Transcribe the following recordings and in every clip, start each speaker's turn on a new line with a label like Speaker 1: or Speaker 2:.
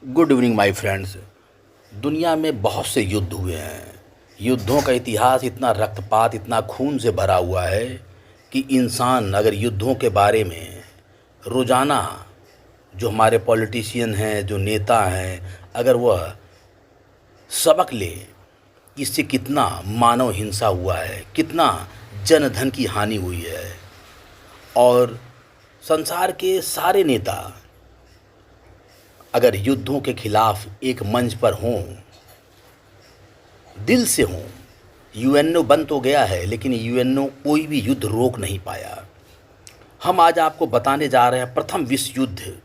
Speaker 1: Good evening my friends. दुनिया में बहुत से युद्ध हुए हैं। युद्धों का इतिहास इतना रक्तपात, इतना खून से भरा हुआ है कि इंसान अगर युद्धों के बारे में रोज़ाना, जो हमारे पॉलिटिशियन हैं, जो नेता हैं, अगर वह सबक ले इससे कितना मानव हिंसा हुआ है, कितना जनधन की हानि हुई है, और संसार के सारे नेता अगर युद्धों के खिलाफ एक मंच पर हों, दिल से हों। यूएनओ बन तो गया है, लेकिन यूएनओ कोई भी युद्ध रोक नहीं पाया। हम आज आपको बताने जा रहे हैं प्रथम विश्व युद्ध,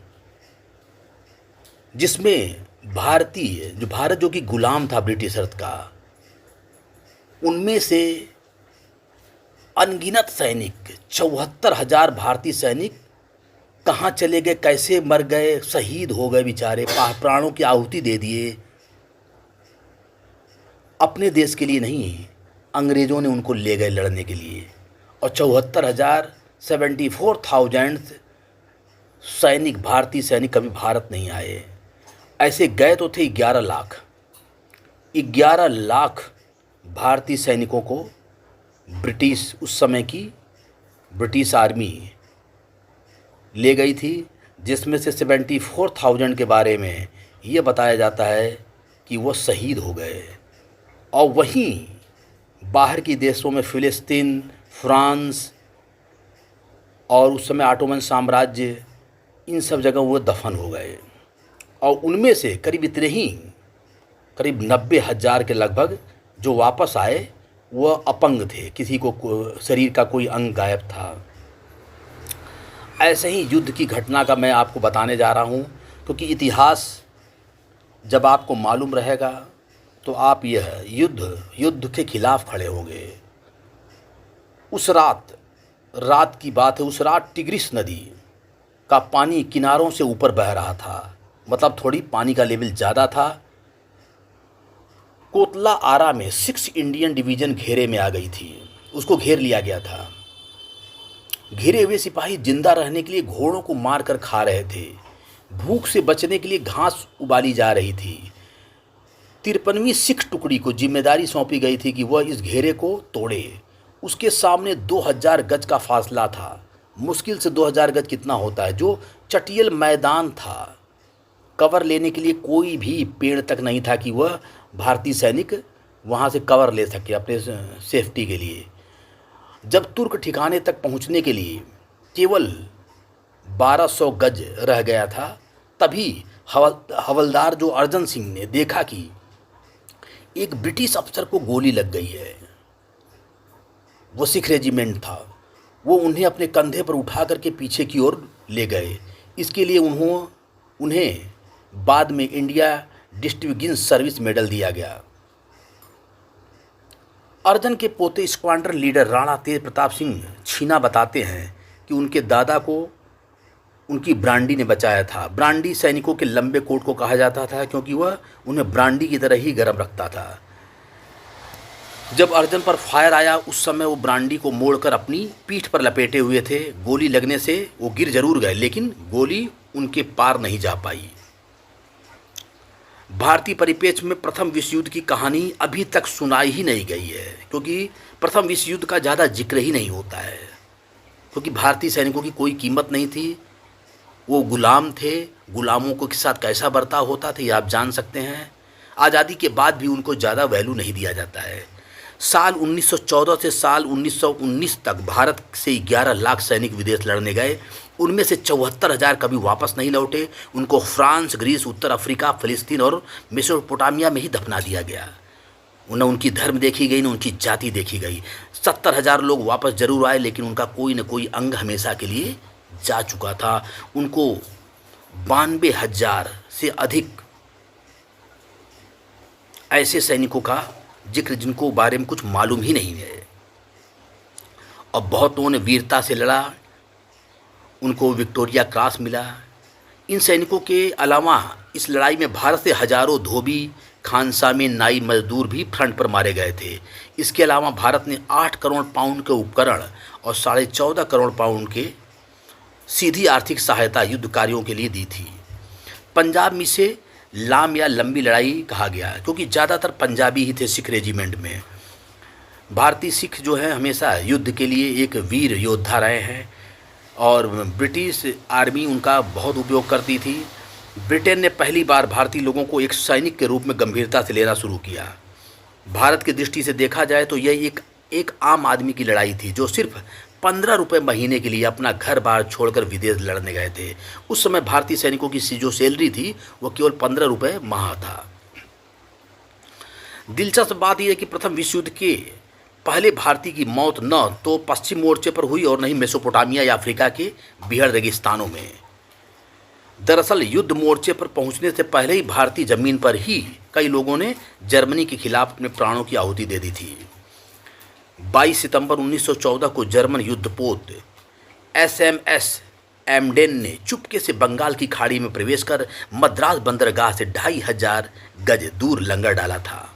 Speaker 1: जिसमें भारत जो कि गुलाम था ब्रिटिशर्स का, उनमें से अनगिनत सैनिक, 74,000 भारतीय सैनिक कहाँ चले गए, कैसे मर गए, शहीद हो गए बेचारे, प्राणों की आहुति दे दिए। अपने देश के लिए नहीं, अंग्रेज़ों ने उनको ले गए लड़ने के लिए। और 74,000 74,000 सैनिक, भारतीय सैनिक कभी भारत नहीं आए। ऐसे गए तो थे 11 लाख। 11 लाख भारतीय सैनिकों को ब्रिटिश, उस समय की ब्रिटिश आर्मी ले गई थी, जिसमें से 74,000 के बारे में ये बताया जाता है कि वो शहीद हो गए। और वहीं बाहर की देशों में फ़िलिस्तीन, फ्रांस और उस समय ऑटोमन साम्राज्य, इन सब जगह वो दफन हो गए। और उनमें से करीब इतने ही, करीब 90,000 के लगभग जो वापस आए वह अपंग थे, किसी को शरीर का कोई अंग गायब था। ऐसे ही युद्ध की घटना का मैं आपको बताने जा रहा हूँ, क्योंकि इतिहास जब आपको मालूम रहेगा तो आप यह युद्ध के खिलाफ खड़े होंगे। उस रात की बात है, उस रात टिग्रिस नदी का पानी किनारों से ऊपर बह रहा था, मतलब थोड़ी पानी का लेवल ज़्यादा था। कोतला आरा में 6 इंडियन डिवीज़न घेरे में आ गई थी, उसको घेर लिया गया था। घिरे हुए सिपाही जिंदा रहने के लिए घोड़ों को मार कर खा रहे थे। भूख से बचने के लिए घास उबाली जा रही थी। 53वीं सिख टुकड़ी को जिम्मेदारी सौंपी गई थी कि वह इस घेरे को तोड़े। उसके सामने 2000 गज का फासला था। मुश्किल से 2000 गज कितना होता है, जो चटियल मैदान था। कवर लेने के लिए कोई भी पेड़ तक नहीं था कि वह भारतीय सैनिक वहाँ से कवर ले सके अपने सेफ्टी के लिए। जब तुर्क ठिकाने तक पहुंचने के लिए केवल 1200 गज रह गया था, तभी हवलदार जो अर्जन सिंह ने देखा कि एक ब्रिटिश अफसर को गोली लग गई है। वो सिख रेजिमेंट था। वो उन्हें अपने कंधे पर उठा करके पीछे की ओर ले गए। इसके लिए उन्हें बाद में इंडिया डिस्टिंग्विश्ड सर्विस मेडल दिया गया। अर्जन के पोते स्क्वाड्रन लीडर राणा तेज प्रताप सिंह छीना बताते हैं कि उनके दादा को उनकी ब्रांडी ने बचाया था। ब्रांडी सैनिकों के लंबे कोट को कहा जाता था, क्योंकि वह उन्हें ब्रांडी की तरह ही गर्म रखता था। जब अर्जन पर फायर आया, उस समय वो ब्रांडी को मोड़कर अपनी पीठ पर लपेटे हुए थे। गोली लगने से वो गिर जरूर गए, लेकिन गोली उनके पार नहीं जा पाई। भारतीय परिप्रेक्ष्य में प्रथम विश्व युद्ध की कहानी अभी तक सुनाई ही नहीं गई है, क्योंकि प्रथम विश्व युद्ध का ज़्यादा जिक्र ही नहीं होता है, क्योंकि भारतीय सैनिकों की कोई कीमत नहीं थी। वो गुलाम थे। गुलामों के साथ कैसा बर्ताव होता था ये आप जान सकते हैं। आज़ादी के बाद भी उनको ज़्यादा वैल्यू नहीं दिया जाता है। साल 1914 से साल 1919 तक भारत से 11 लाख सैनिक विदेश लड़ने गए। उनमें से 74,000 कभी वापस नहीं लौटे। उनको फ्रांस, ग्रीस, उत्तर अफ्रीका, फ़िलिस्तीन और मेसोपोटामिया में ही दफना दिया गया। न उनकी धर्म देखी गई, न उनकी जाति देखी गई। 70,000 लोग वापस जरूर आए, लेकिन उनका कोई न कोई अंग हमेशा के लिए जा चुका था। उनको 92,000 से अधिक ऐसे सैनिकों का जिक्र जिनको बारे में कुछ मालूम ही नहीं है, और बहुतों ने वीरता से लड़ा। उनको विक्टोरिया क्रॉस मिला। इन सैनिकों के अलावा इस लड़ाई में भारत से हजारों धोबी, खानसामे, नाई मजदूर भी फ्रंट पर मारे गए थे। इसके अलावा भारत ने 8 करोड़ पाउंड के उपकरण और 14.5 करोड़ पाउंड के सीधी आर्थिक सहायता युद्ध कार्यों के लिए दी थी। पंजाब में से लाम या लंबी लड़ाई कहा गया, क्योंकि ज़्यादातर पंजाबी ही थे सिख रेजिमेंट में। भारतीय सिख जो है हमेशा युद्ध के लिए एक वीर योद्धा रहे हैं और ब्रिटिश आर्मी उनका बहुत उपयोग करती थी। ब्रिटेन ने पहली बार भारतीय लोगों को एक सैनिक के रूप में गंभीरता से लेना शुरू किया। भारत की दृष्टि से देखा जाए तो यह एक आम आदमी की लड़ाई थी जो सिर्फ 15 रुपये महीने के लिए अपना घर बार छोड़कर विदेश लड़ने गए थे। उस समय भारतीय सैनिकों की जो सैलरी थी वो केवल 15 रुपये माह था। दिलचस्प बात यह है कि प्रथम विश्व युद्ध के पहले भारतीय की मौत न तो पश्चिम मोर्चे पर हुई और न ही मेसोपोटामिया या अफ्रीका के बिहड़ रेगिस्तानों में। दरअसल युद्ध मोर्चे पर पहुंचने से पहले ही भारतीय जमीन पर ही कई लोगों ने जर्मनी के खिलाफ अपने प्राणों की आहुति दे दी थी। 22 सितंबर 1914 को जर्मन युद्धपोत SMS एमडेन ने चुपके से बंगाल की खाड़ी में प्रवेश कर मद्रास बंदरगाह से 2500 गज दूर लंगर डाला था।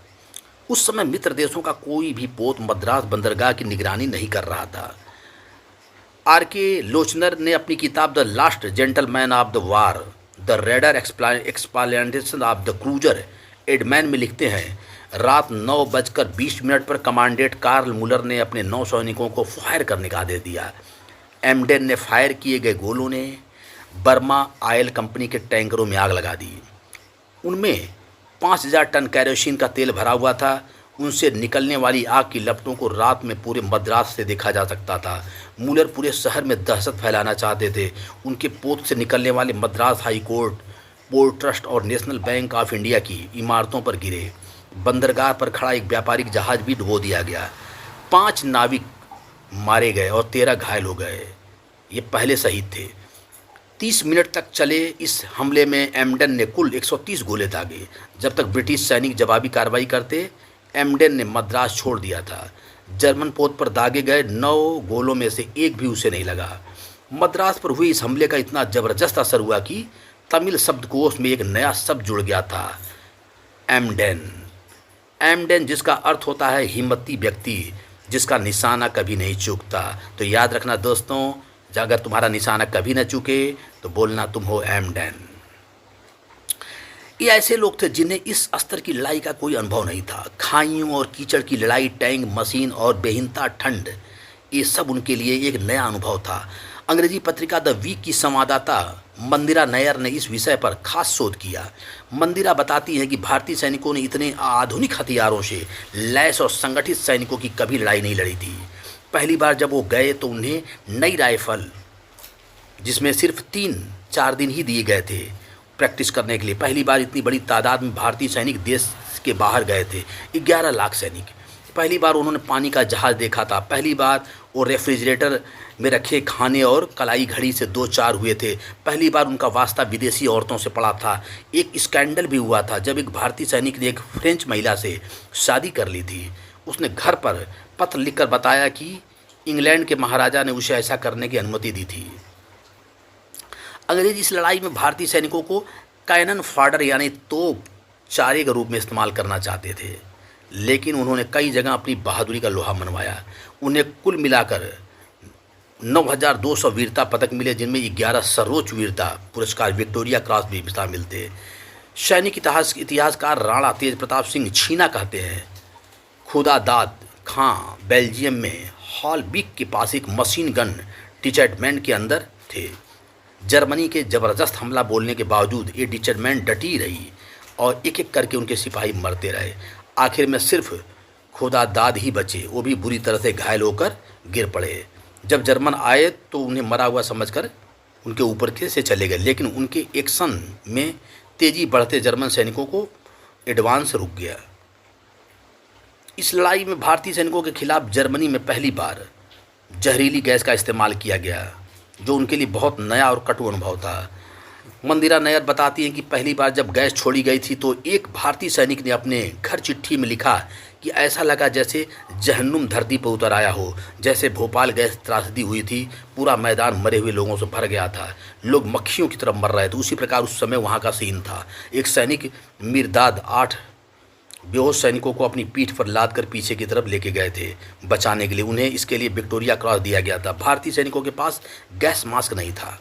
Speaker 1: उस समय मित्र देशों का कोई भी पोत मद्रास बंदरगाह की निगरानी नहीं कर रहा था। RK लोचनर ने अपनी किताब the last gentleman of the war the raider explanation of the cruiser Emden में लिखते हैं, रात 9:20 पर कमांडेंट कार्ल मुलर ने अपने 9 सैनिकों को फायर करने का आदेश दिया। एमडेन ने फायर किए गए गोलों ने बर्मा ऑयल कंपनी के टैंकरों में आग लगा दी। उनमें 5000 टन कैरोसिन का तेल भरा हुआ था। उनसे निकलने वाली आग की लपटों को रात में पूरे मद्रास से देखा जा सकता था। मुलर पूरे शहर में दहशत फैलाना चाहते थे। उनके पोत से निकलने वाले Madras high court, port trust और नेशनल बैंक ऑफ इंडिया की इमारतों पर गिरे। बंदरगाह पर खड़ा एक व्यापारिक जहाज भी डुबो दिया गया। 5 नाविक मारे गए और 13 घायल हो गए। ये पहले शहीद थे। 30 मिनट तक चले इस हमले में एमडेन ने कुल 130 गोले दागे। जब तक ब्रिटिश सैनिक जवाबी कार्रवाई करते, एमडेन ने मद्रास छोड़ दिया था। जर्मन पोत पर दागे गए 9 गोलों में से एक भी उसे नहीं लगा। मद्रास पर हुई इस हमले का इतना ज़बरदस्त असर हुआ कि तमिल शब्दकोश में एक नया शब्द जुड़ गया था, एमडेन। एमडेन जिसका अर्थ होता है हिम्मती व्यक्ति, जिसका निशाना कभी नहीं चूकता। तो याद रखना दोस्तों, अगर तुम्हारा निशाना कभी न चूके तो बोलना तुम हो एमडेन। ये ऐसे लोग थे जिन्हें इस स्तर की लड़ाई का कोई अनुभव नहीं था। खाइयों और कीचड़ की लड़ाई, टैंक, मशीन और बेहिंता ठंड, ये सब उनके लिए एक नया अनुभव था। अंग्रेजी पत्रिका द वीक की संवाददाता मंदिरा नैयर ने इस विषय पर खास शोध किया। मंदिरा बताती है कि भारतीय सैनिकों ने इतने आधुनिक हथियारों से लैस और संगठित सैनिकों की कभी लड़ाई नहीं लड़ी थी। पहली बार जब वो गए तो उन्हें नई राइफल, जिसमें सिर्फ 3-4 दिन ही दिए गए थे प्रैक्टिस करने के लिए। पहली बार इतनी बड़ी तादाद में भारतीय सैनिक देश के बाहर गए थे, 11 लाख सैनिक। पहली बार उन्होंने पानी का जहाज़ देखा था। पहली बार वो रेफ्रिजरेटर में रखे खाने और कलाई घड़ी से 2-4 हुए थे। पहली बार उनका वास्ता विदेशी औरतों से पड़ा था। एक स्कैंडल भी हुआ था जब एक भारतीय सैनिक ने एक फ्रेंच महिला से शादी कर ली थी। उसने घर पर पत्र लिखकर बताया कि इंग्लैंड के महाराजा ने उसे ऐसा करने की अनुमति दी थी। अंग्रेज इस लड़ाई में भारतीय सैनिकों को कैनन फॉडर यानी तोप चारे के रूप में इस्तेमाल करना चाहते थे, लेकिन उन्होंने कई जगह अपनी बहादुरी का लोहा मनवाया। उन्हें कुल मिलाकर 9200 वीरता पदक मिले, जिनमें 11 सर्वोच्च वीरता पुरस्कार विक्टोरिया क्रॉस भी शामिल थे। सैनिक इतिहासकार राणा तेज प्रताप सिंह छीना कहते हैं, खुदादाद खां बेल्जियम में हॉलबिक के पास एक मशीन गन डिटैचमेंट के अंदर थे। जर्मनी के ज़बरदस्त हमला बोलने के बावजूद ये डिटैचमेंट डटी रही और एक एक करके उनके सिपाही मरते रहे। आखिर में सिर्फ खुदादाद ही बचे, वो भी बुरी तरह से घायल होकर गिर पड़े। जब जर्मन आए तो उन्हें मरा हुआ समझकर उनके ऊपर के से चले गए, लेकिन उनके एक्शन में तेज़ी बढ़ते जर्मन सैनिकों को एडवांस रुक गया। इस लड़ाई में भारतीय सैनिकों के खिलाफ जर्मनी में पहली बार जहरीली गैस का इस्तेमाल किया गया, जो उनके लिए बहुत नया और कटु अनुभव था। मंदिरा नैयर बताती हैं कि पहली बार जब गैस छोड़ी गई थी तो एक भारतीय सैनिक ने अपने घर चिट्ठी में लिखा कि ऐसा लगा जैसे जहन्नुम धरती पर उतर आया हो, जैसे भोपाल गैस त्रासदी हुई थी, पूरा मैदान मरे हुए लोगों से भर गया था, लोग मक्खियों की तरफ मर रहे थे। उसी प्रकार उस समय वहाँ का सीन था। एक सैनिक मिर्दाद 8 बेहोश सैनिकों को अपनी पीठ पर लाद कर पीछे की तरफ लेके गए थे बचाने के लिए। उन्हें इसके लिए विक्टोरिया क्रॉस दिया गया था। भारतीय सैनिकों के पास गैस मास्क नहीं था।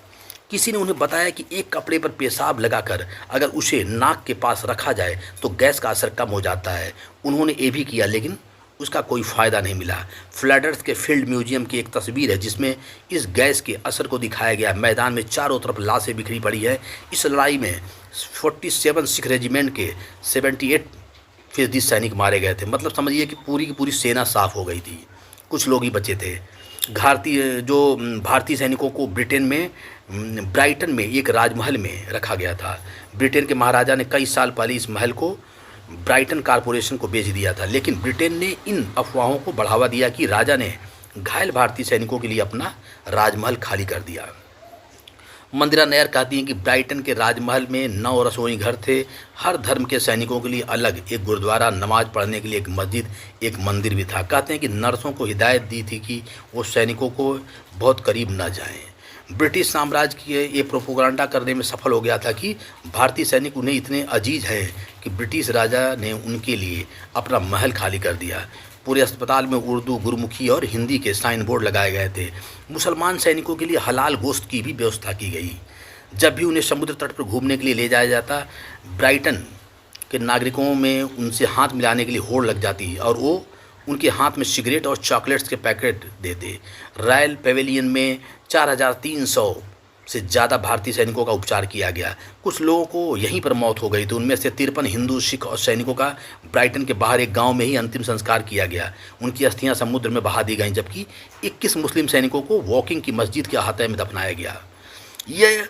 Speaker 1: किसी ने उन्हें बताया कि एक कपड़े पर पेशाब लगाकर अगर उसे नाक के पास रखा जाए तो गैस का असर कम हो जाता है। उन्होंने ये भी किया, लेकिन उसका कोई फ़ायदा नहीं मिला। फ्लैंडर्स के फील्ड म्यूजियम की एक तस्वीर है जिसमें इस गैस के असर को दिखाया गया। मैदान में चारों तरफ लाशें बिखरी पड़ी है। इस लड़ाई में 47 सिख रेजिमेंट के 78% सैनिक मारे गए थे। मतलब समझिए कि पूरी की पूरी सेना साफ हो गई थी, कुछ लोग ही बचे थे। भारतीय सैनिकों को ब्रिटेन में ब्राइटन में एक राजमहल में रखा गया था। ब्रिटेन के महाराजा ने कई साल पहले इस महल को ब्राइटन कॉरपोरेशन को बेच दिया था, लेकिन ब्रिटेन ने इन अफवाहों को बढ़ावा दिया कि राजा ने घायल भारतीय सैनिकों के लिए अपना राजमहल खाली कर दिया। मंदिरा नैयर कहती हैं कि ब्राइटन के राजमहल में 9 रसोई घर थे। हर धर्म के सैनिकों के लिए अलग एक गुरुद्वारा, नमाज पढ़ने के लिए एक मस्जिद, एक मंदिर भी था। कहते हैं कि नर्सों को हिदायत दी थी कि वो सैनिकों को बहुत करीब न जाएं। ब्रिटिश साम्राज्य की ये प्रोपोगंडा करने में सफल हो गया था कि भारतीय सैनिक उन्हें इतने अजीज हैं कि ब्रिटिश राजा ने उनके लिए अपना महल खाली कर दिया। पूरे अस्पताल में उर्दू, गुरमुखी और हिंदी के साइन बोर्ड लगाए गए थे। मुसलमान सैनिकों के लिए हलाल गोश्त की भी व्यवस्था की गई। जब भी उन्हें समुद्र तट पर घूमने के लिए ले जाया जाता, ब्राइटन के नागरिकों में उनसे हाथ मिलाने के लिए होड़ लग जाती और वो उनके हाथ में सिगरेट और चॉकलेट्स के पैकेट देते। रॉयल पेवेलियन में 4300 से ज़्यादा भारतीय सैनिकों का उपचार किया गया। कुछ लोगों को यहीं पर मौत हो गई थी। उनमें से 53 हिंदू, सिख और सैनिकों का ब्राइटन के बाहर एक गांव में ही अंतिम संस्कार किया गया। उनकी अस्थियां समुद्र में बहा दी गईं, जबकि 21 मुस्लिम सैनिकों को वॉकिंग की मस्जिद के अहाते में दफनाया गया। यह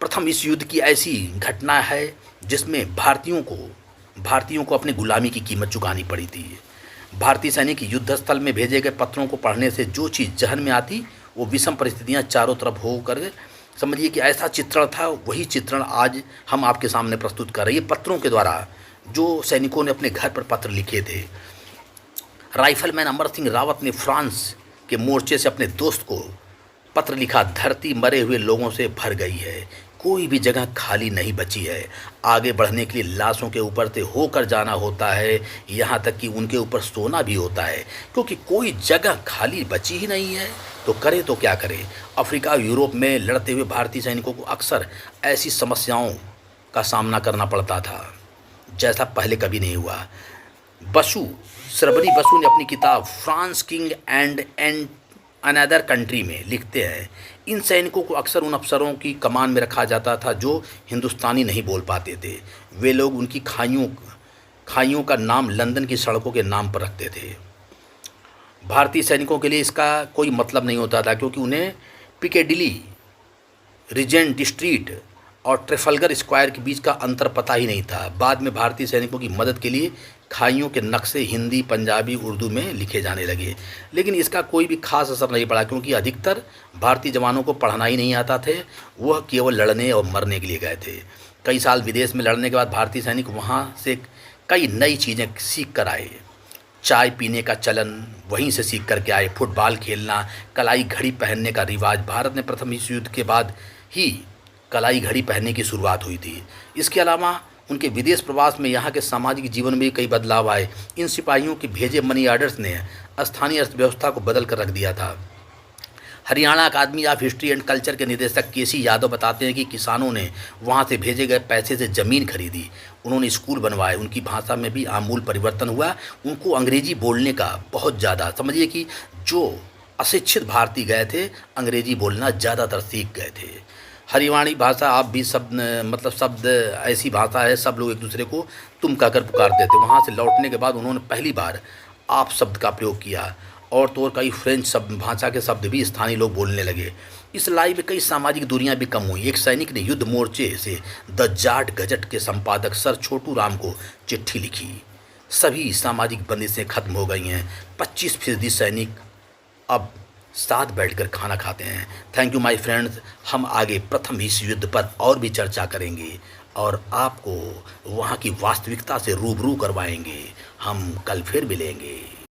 Speaker 1: प्रथम इस युद्ध की ऐसी घटना है जिसमें भारतीयों को अपनी गुलामी की कीमत चुकानी पड़ी थी। भारतीय सैनिक युद्ध स्थल में भेजे गए पत्रों को पढ़ने से जो चीज़ जहन में आती, वो विषम परिस्थितियां चारों तरफ होकर, समझिए कि ऐसा चित्रण था। वही चित्रण आज हम आपके सामने प्रस्तुत कर रहे हैं। पत्रों के द्वारा जो सैनिकों ने अपने घर पर पत्र लिखे थे। राइफलमैन अमर सिंह रावत ने फ्रांस के मोर्चे से अपने दोस्त को पत्र लिखा, धरती मरे हुए लोगों से भर गई है, कोई भी जगह खाली नहीं बची है। आगे बढ़ने के लिए लाशों के ऊपर से होकर जाना होता है, यहाँ तक कि उनके ऊपर सोना भी होता है, क्योंकि कोई जगह खाली बची ही नहीं है। तो करें तो क्या करें। अफ्रीका और यूरोप में लड़ते हुए भारतीय सैनिकों को अक्सर ऐसी समस्याओं का सामना करना पड़ता था जैसा पहले कभी नहीं हुआ। श्रवणी बसु ने अपनी किताब France king and another country में लिखते हैं, इन सैनिकों को अक्सर उन अफसरों की कमान में रखा जाता था जो हिंदुस्तानी नहीं बोल पाते थे। वे लोग उनकी खाइयों का नाम लंदन की सड़कों के नाम पर रखते थे। भारतीय सैनिकों के लिए इसका कोई मतलब नहीं होता था, क्योंकि उन्हें पिकेडिली, रिजेंट स्ट्रीट और ट्रेफल्गर स्क्वायर के बीच का अंतर पता ही नहीं था। बाद में भारतीय सैनिकों की मदद के लिए खाइयों के नक्शे हिंदी, पंजाबी, उर्दू में लिखे जाने लगे, लेकिन इसका कोई भी खास असर नहीं पड़ा, क्योंकि अधिकतर भारतीय जवानों को पढ़ना ही नहीं आता थे। वह केवल लड़ने और मरने के लिए गए थे। कई साल विदेश में लड़ने के बाद भारतीय सैनिक वहाँ से कई नई चीज़ें सीख कर आए। चाय पीने का चलन वहीं से सीख करके आए। फुटबॉल खेलना, कलाई घड़ी पहनने का रिवाज, भारत में प्रथम विश्व युद्ध के बाद ही कलाई घड़ी पहनने की शुरुआत हुई थी। इसके अलावा उनके विदेश प्रवास में यहाँ के सामाजिक जीवन में कई बदलाव आए। इन सिपाहियों के भेजे मनी ऑर्डर्स ने स्थानीय अर्थव्यवस्था को बदल कर रख दिया था। हरियाणा अकादमी ऑफ हिस्ट्री एंड कल्चर के निदेशक केसी यादव बताते हैं कि किसानों ने वहाँ से भेजे गए पैसे से ज़मीन खरीदी, उन्होंने स्कूल बनवाए, उनकी भाषा में भी आमूल परिवर्तन हुआ। उनको अंग्रेजी बोलने का बहुत ज़्यादा, समझिए कि जो अशिक्षित भारतीय गए थे अंग्रेजी बोलना ज़्यादातर सीख गए थे। हरियाणवी भाषा आप भी शब्द ऐसी भाषा है, सब लोग एक दूसरे को तुम कहकर पुकारते थे। वहाँ से लौटने के बाद उन्होंने पहली बार आप शब्द का प्रयोग किया, और तो और कई फ्रेंच भाषा के शब्द भी स्थानीय लोग बोलने लगे। इस लड़ाई में कई सामाजिक दूरियां भी कम हुई। एक सैनिक ने युद्ध मोर्चे से द जाट गजट के संपादक सर छोटू राम को चिट्ठी लिखी, सभी सामाजिक बंदिशें खत्म हो गई हैं। 25% सैनिक अब साथ बैठकर खाना खाते हैं। Thank you my friends. हम आगे प्रथम विश्व युद्ध पर और भी चर्चा करेंगे और आपको वहाँ की वास्तविकता से रूबरू करवाएंगे। हम कल फिर मिलेंगे।